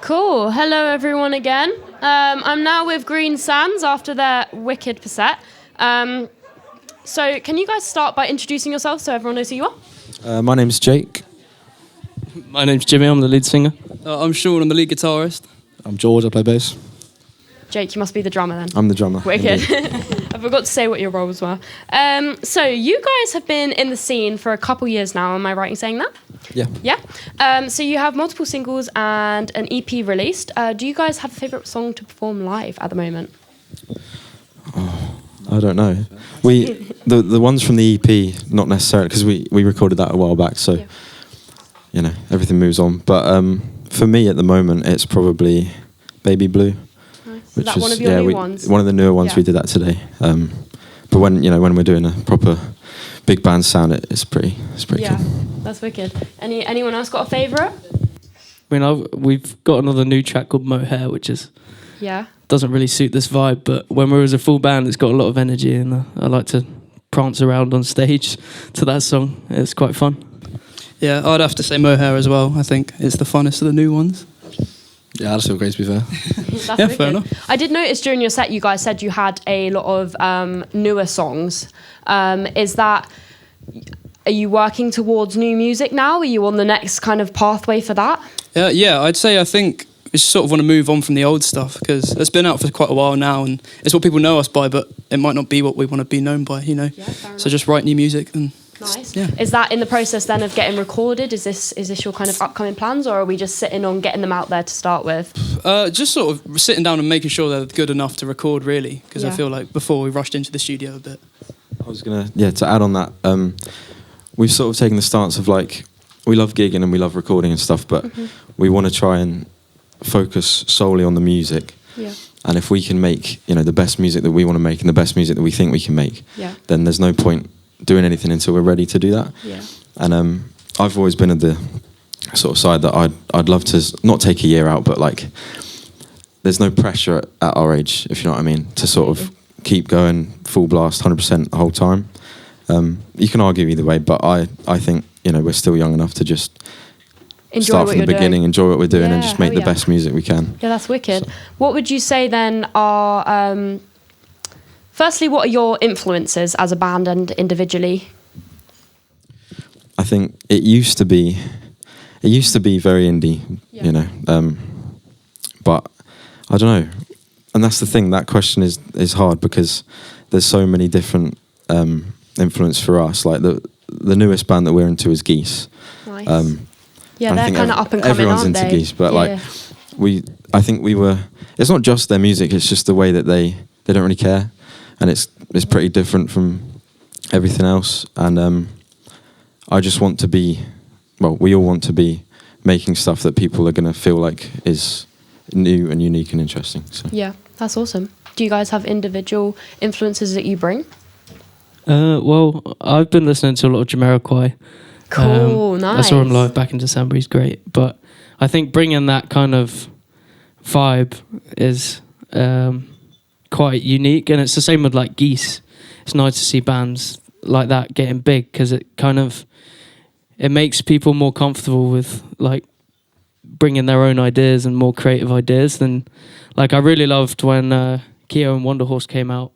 Cool. Hello, everyone, again. I'm now with Greensands after their wicked set. So can you guys start by introducing yourselves so everyone knows who you are? My name's Jake. My name's Jimmy, I'm the lead singer. I'm Sean, I'm the lead guitarist. I'm George, I play bass. Jake, you must be the drummer then. I'm the drummer. Wicked. I forgot to say what your roles were. So you guys have been in the scene for a couple years now, am I right in saying that? Yeah. Yeah? So you have multiple singles and an EP released. Do you guys have a favourite song to perform live at the moment? Oh, I don't know. The ones from the EP, not necessarily, because we recorded that a while back, so Yeah. you know, everything moves on. But for me at the moment, it's probably Baby Blue. Nice. Is that one of your new ones? One of the newer ones. Yeah. We did that today. But when we're doing a proper big band sound, it's pretty Yeah, cool. that's wicked. Anyone else got a favourite? I mean, we've got another new track called Mohair, which Yeah. doesn't really suit this vibe, but when we're as a full band, it's got a lot of energy, and I like to prance around on stage to that song. It's quite fun. Yeah, I'd have to say Mohair as well. I think it's the funnest of the new ones. Yeah, that's feel great to be fair. That's Yeah, wicked. fair enough. I did notice during your set you guys said you had a lot of newer songs. Are you working towards new music now? Are you on the next kind of pathway for that? Yeah, I think we sort of want to move on from the old stuff because it's been out for quite a while now and it's what people know us by, but it might not be what we want to be known by, you know? Yeah, fair enough. So just write new music and... Nice. Yeah. Is that in the process then of getting recorded? Is this your kind of upcoming plans, or are we just sitting on getting them out there to start with? Just sort of sitting down and making sure they're good enough to record, really, because Yeah. I feel like before we rushed into the studio a bit. I was to add on that. We've sort of taken the stance of like, we love gigging and we love recording and stuff, but we want to try and focus solely on the music. Yeah. And if we can make, the best music that we want to make and the best music that we think we can make, Yeah. then there's no point doing anything until we're ready to do that. Yeah. And I've always been at the sort of side that I'd love to not take a year out, but like, there's no pressure at our age, if you know what I mean, to sort of keep going full blast 100% the whole time. You can argue either way, but I think we're still young enough to just Enjoy start what from the you're beginning, doing. enjoy what we're doing, and Yeah, just make hell the yeah. best music we can. Yeah, that's wicked. What would you say then are... Firstly, what are your influences as a band and individually? I think it used to be very indie, Yeah. but I don't know. And that's the thing, that question is hard because there's so many different influence for us. Like the newest band that we're into is Geese. Nice. I they're think kind of up and coming, everyone's aren't into they? Geese, but Yeah. I think we were, it's not just their music, it's just the way that they don't really care. And it's pretty different from everything else. And I just want to be, we all want to be making stuff that people are going to feel like is new and unique and interesting. So. Yeah, that's awesome. Do you guys have individual influences that you bring? Well, I've been listening to a lot of Jamiroquai. Cool, nice. I saw him live back in December, he's great. But I think bringing that kind of vibe is quite unique, and it's the same with like Geese. It's nice to see bands like that getting big because it makes people more comfortable with like bringing their own ideas and more creative ideas than like I really loved when Keo and Wonder Horse came out,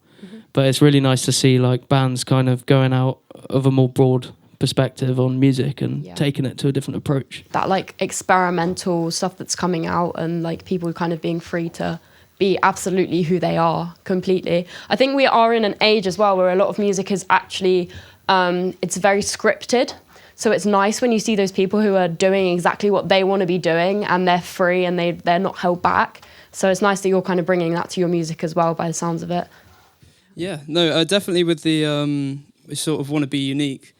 but it's really nice to see like bands kind of going out of a more broad perspective on music and taking it to a different approach. That like experimental stuff that's coming out and like people kind of being free to be absolutely who they are completely. I think we are in an age as well where a lot of music is actually it's very scripted. So it's nice when you see those people who are doing exactly what they want to be doing and they're free and they're not held back. So it's nice that you're kind of bringing that to your music as well by the sounds of it. Yeah, no, definitely with the, we sort of want to be unique.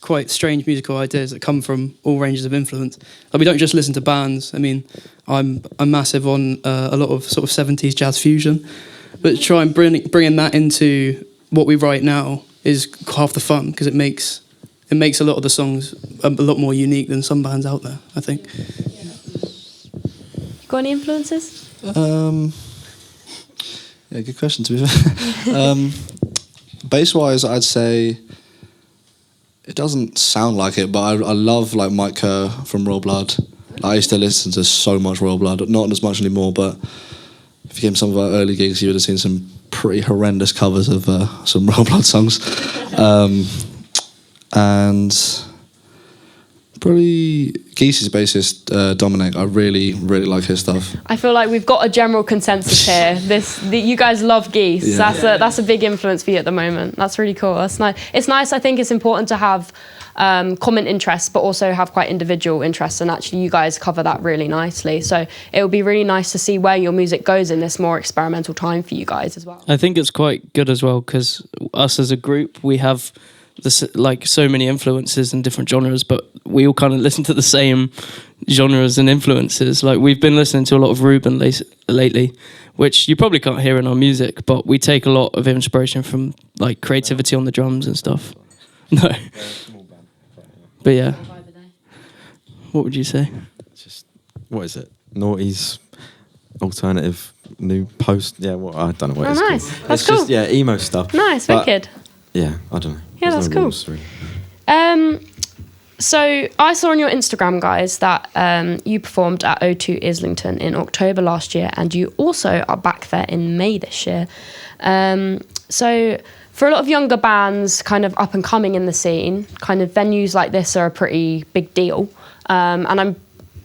Quite strange musical ideas that come from all ranges of influence. Like we don't just listen to bands. I mean, I'm massive on a lot of sort of 70s jazz fusion, but try and bringing that into what we write now is half the fun because it makes a lot of the songs a lot more unique than some bands out there, I think. Got any influences? Yeah, good question to be fair. Bass-wise, I'd say it doesn't sound like it, but I love like Mike Kerr from Raw Blood. I used to listen to so much Royal Blood, not as much anymore, but if you came to some of our early gigs, you would have seen some pretty horrendous covers of some Royal Blood songs. And probably Geese's bassist, Dominic, I really, really like his stuff. I feel like we've got a general consensus here. You guys love Geese. Yeah. That's a big influence for you at the moment. That's really cool. That's nice. It's nice. I think it's important to have common interests, but also have quite individual interests. And actually, you guys cover that really nicely. So it would be really nice to see where your music goes in this more experimental time for you guys as well. I think it's quite good as well because us as a group, we have like so many influences in different genres, but we all kind of listen to the same genres and influences. Like we've been listening to a lot of Ruben lately, which you probably can't hear in our music, but we take a lot of inspiration from like creativity on the drums and stuff. No, but yeah, what would you say? Just what is it? Naughty's alternative new post. Yeah, well, I don't know what it's nice. called. That's it's cool. Just, yeah, emo stuff. Nice, but, wicked. Yeah, I don't know. Yeah, There's that's no cool. rules, really. So I saw on your Instagram, guys, that you performed at O2 Islington in October last year, and you also are back there in May this year. So for a lot of younger bands, kind of up and coming in the scene, kind of venues like this are a pretty big deal. And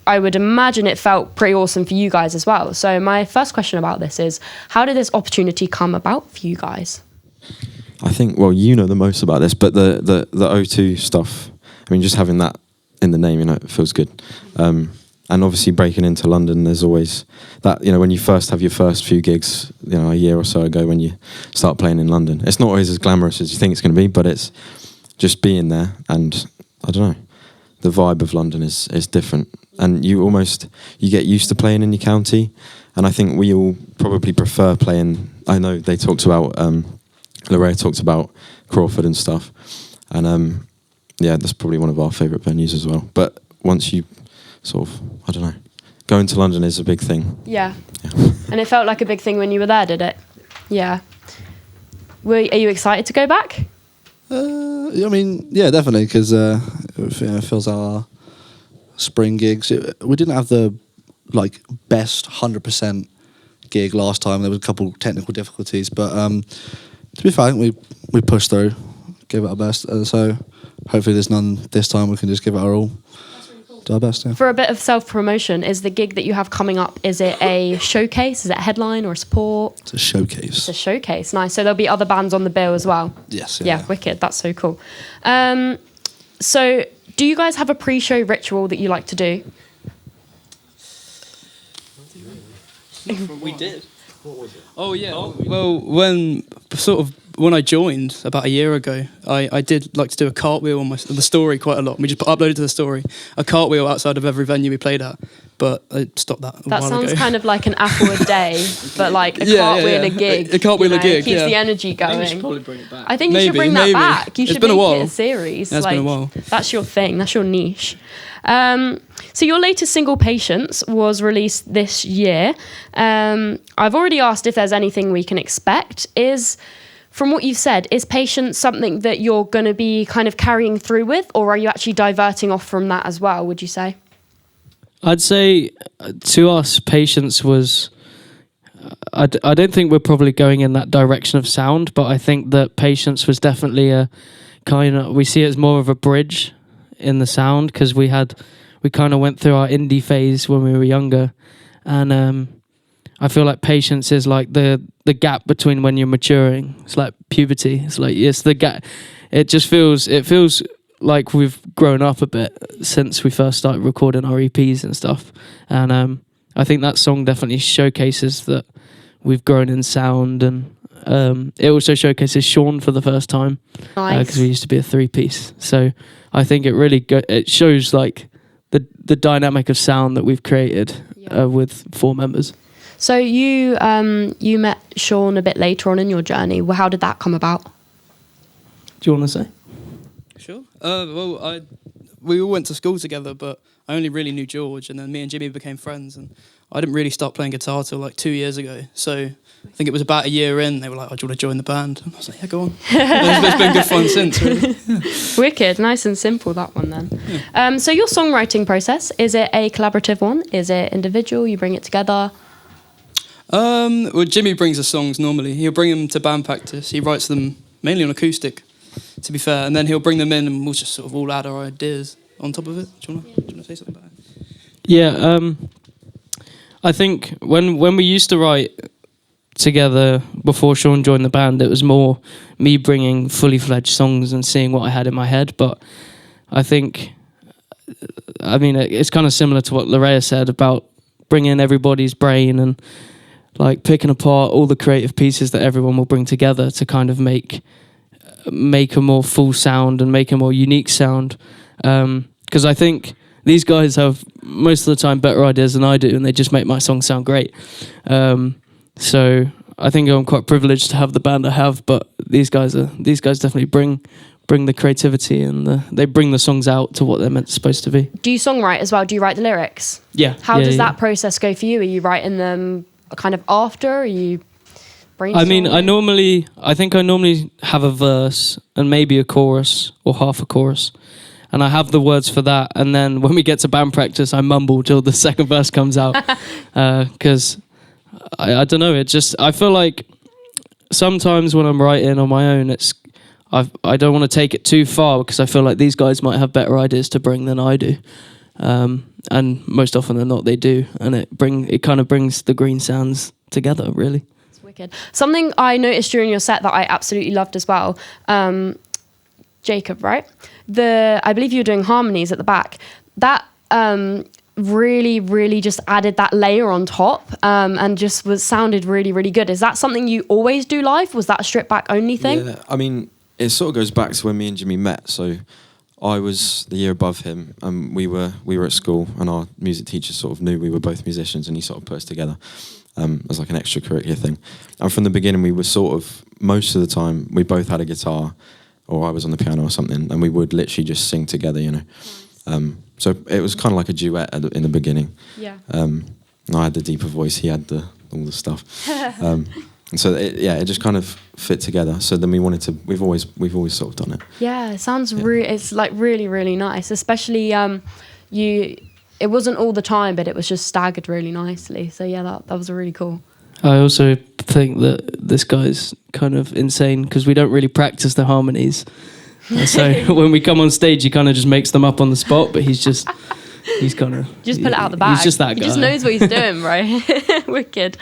I would imagine it felt pretty awesome for you guys as well. So my first question about this is, how did this opportunity come about for you guys? I think, well, you know the most about this, but the O2 stuff, I mean, just having that in the name, you know, it feels good. And obviously breaking into London, there's always that, you know, when you first have your first few gigs, you know, a year or so ago when you start playing in London, it's not always as glamorous as you think it's going to be, but it's just being there. And I don't know, the vibe of London is different. And you get used to playing in your county. And I think we all probably prefer playing, I know they talked about, Lorraine talked about Crawford and stuff, and yeah, that's probably one of our favourite venues as well. But once you sort of, I don't know, going to London is a big thing. Yeah. And it felt like a big thing when you were there, did it? Yeah. Are you excited to go back? I mean, yeah, definitely, because it feels our spring gigs. We didn't have the best 100% gig last time. There was a couple technical difficulties, but to be fair, I think we pushed through, gave it our best. So hopefully there's none this time. We can just give it our all. That's really cool. Do our best, yeah. For a bit of self-promotion, is the gig that you have coming up, is it a showcase? Is it a headline or a support? It's a showcase. It's a showcase, nice. So there'll be other bands on the bill as well? Yes. Yeah, wicked. That's so cool. So do you guys have a pre-show ritual that you like to do? We did. What was it? Oh yeah. Well, when I joined about a year ago, I did like to do a cartwheel on the story quite a lot. We just uploaded to the story a cartwheel outside of every venue we played at. But I stopped that a while ago. That sounds kind of like an apple a day, but like a cartwheel a gig. A cartwheel a gig, keeps the energy going. I think you should probably bring it back. I think you should bring that back. You should make it a series. It's been a while. That's your thing. That's your niche. So your latest single, Patience, was released this year. I've already asked if there's anything we can expect. From what you've said, is Patience something that you're going to be kind of carrying through with, or are you actually diverting off from that as well, would you say? I'd say to us, Patience was... I don't think we're probably going in that direction of sound, but I think that Patience was definitely a kind of... We see it as more of a bridge in the sound, because we kind of went through our indie phase when we were younger, and I feel like Patience is like the gap between when you're maturing. It's like puberty. It's like it's the gap. It feels like we've grown up a bit since we first started recording our EPs and stuff, and I think that song definitely showcases that we've grown in sound, and it also showcases Sean for the first time, because we used to be a 3-piece. So I think it really it shows like the dynamic of sound that we've created with 4 members. So you met Sean a bit later on in your journey. Well, how did that come about? Do you want to say? Sure. We all went to school together, but I only really knew George, and then me and Jimmy became friends, and I didn't really start playing guitar till like 2 years ago. So I think it was about a year in, they were like, "Oh, do you want to join the band?" And I was like, "Yeah, go on." It's been good fun since, really. Wicked, nice and simple, that one then. So your songwriting process, is it a collaborative one? Is it individual? You bring it together? Well, Jimmy brings the songs normally. He'll bring them to band practice. He writes them mainly on acoustic, to be fair, and then he'll bring them in and we'll just sort of all add our ideas on top of it. Do you want to say something about it? Yeah, I think when we used to write together before Sean joined the band, it was more me bringing fully fledged songs and seeing what I had in my head. But I think, I mean, it's kind of similar to what Larea said about bringing everybody's brain and like picking apart all the creative pieces that everyone will bring together to kind of make a more full sound and make a more unique sound. Because I think these guys have most of the time better ideas than I do, and they just make my song sound great. So I think I'm quite privileged to have the band I have, but these guys definitely bring the creativity and they bring the songs out to what they're supposed to be. Do you songwrite as well? Do you write the lyrics? Yeah. How does that process go for you? Are you writing them kind of after? Are you brainstorming? I mean, I think I normally have a verse and maybe a chorus or half a chorus. And I have the words for that. And then when we get to band practice, I mumble till the second verse comes out. Because I don't know, I feel like sometimes when I'm writing on my own, I don't want to take it too far because I feel like these guys might have better ideas to bring than I do. And most often than not, they do. And it kind of brings the Greensands together, really. It's wicked. Something I noticed during your set that I absolutely loved as well, Jacob, right? I believe you were doing harmonies at the back. That really, really just added that layer on top and just sounded really, really good. Is that something you always do live? Was that a stripped back only thing? Yeah, I mean, it sort of goes back to when me and Jimmy met. So I was the year above him, and we were at school, and our music teacher sort of knew we were both musicians, and he sort of put us together as like an extracurricular thing. And from the beginning, we were sort of, most of the time, we both had a guitar, or I was on the piano or something, and we would literally just sing together, you know. So it was kind of like a duet in the beginning. Yeah. I had the deeper voice, he had all the stuff. And so it just kind of fit together. So then we've always sort of done it. Yeah, it sounds it's like really, really nice. Especially it wasn't all the time, but it was just staggered really nicely. So yeah, that was really cool. I also think that this guy's kind of insane because we don't really practice the harmonies. And so when we come on stage, he kind of just makes them up on the spot, but he's kind of... Just pull it out the bag. He's just that guy. He just knows what he's doing, right? Wicked.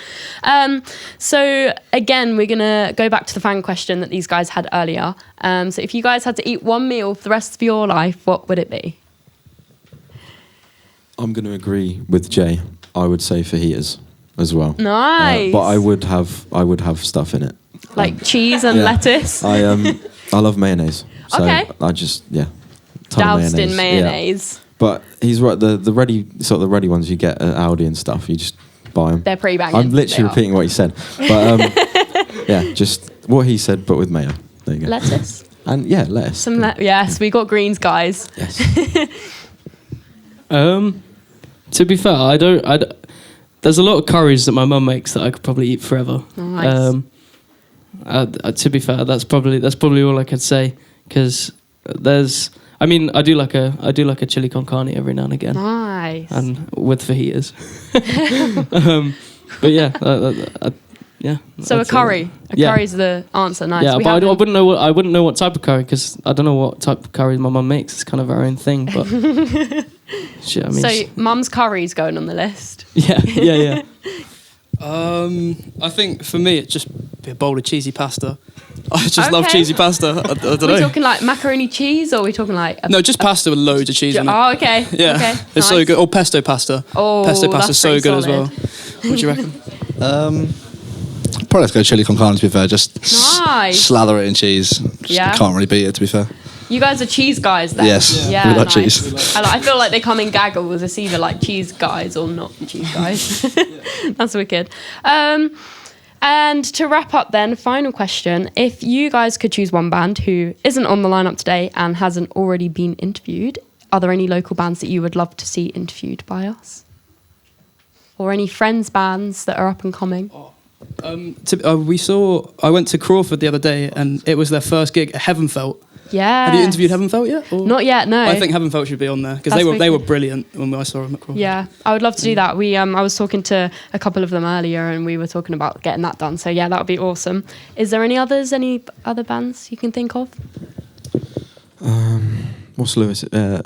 So again, we're going to go back to the fan question that these guys had earlier. So if you guys had to eat one meal for the rest of your life, what would it be? I'm going to agree with Jay. I would say fajitas as well. Nice. But I would have stuff in it. Like cheese and lettuce? I love mayonnaise. So Okay. I just, Doused in mayonnaise. Yeah. But he's right, the ready ones you get at Aldi and stuff, you just buy them. They're pretty banging. I'm literally repeating what he said. But just what he said, but with mayo. There you go. Lettuce? And lettuce. Yes, we got greens, guys. Yes. To be fair, I don't. There's a lot of curries that my mum makes that I could probably eat forever. Nice. To be fair, that's probably all I could say because I do like a chili con carne every now and again. Nice. And with fajitas. But yeah. So a curry. Curry's the answer. Nice. Yeah, but I wouldn't know what type of curry because I don't know what type of curry my mum makes. It's kind of her own thing, but. So mum's curry's going on the list. Yeah. I think for me, it's just be a bowl of cheesy pasta. I just love cheesy pasta. I don't know. Are we talking like macaroni cheese or are we talking like... No, just pasta with loads of cheese in it. Oh, okay. Yeah, okay. It's Nice. so good. Or pesto pasta. Oh, pesto pasta's that's so pretty good solid. as well. What do you reckon? Probably let's go chili con carne, to be fair. Just Nice. slather it in cheese. Yeah. Can't really beat it, to be fair. You guys are cheese guys then? Yes, Yeah, we like nice. cheese. I feel like they come in gaggles. It's either like cheese guys or not cheese guys. That's wicked. And to wrap up then, final question. If you guys could choose one band who isn't on the lineup today and hasn't already been interviewed, are there any local bands that you would love to see interviewed by us? or any friends bands that are up and coming? I went to Crawford the other day, and it was their first gig at Heavenfelt. Yeah. Have you interviewed Heavenfelt yet? Or? Not yet, no. I think Heavenfelt should be on there because they were brilliant when I saw them at Crawford. Yeah, I would love to do that. I was talking to a couple of them earlier, and we were talking about getting that done. So yeah, that would be awesome. Is there any other bands you can think of? What's Lewis?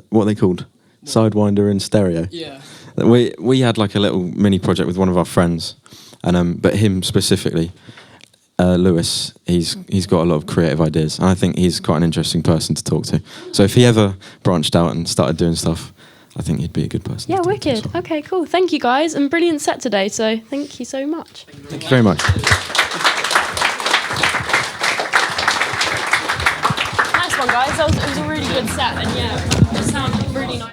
What are they called? Sidewinder and Stereo. Yeah. We had like a little mini project with one of our friends, and but him specifically, Lewis, he's got a lot of creative ideas, and I think he's quite an interesting person to talk to. So if he ever branched out and started doing stuff, I think he'd be a good person. Yeah, to talk wicked. to. Okay, cool. Thank you guys, and brilliant set today. So thank you so much. Thank you very much. Nice one, guys. It was a really good set, and yeah, it sounded really nice.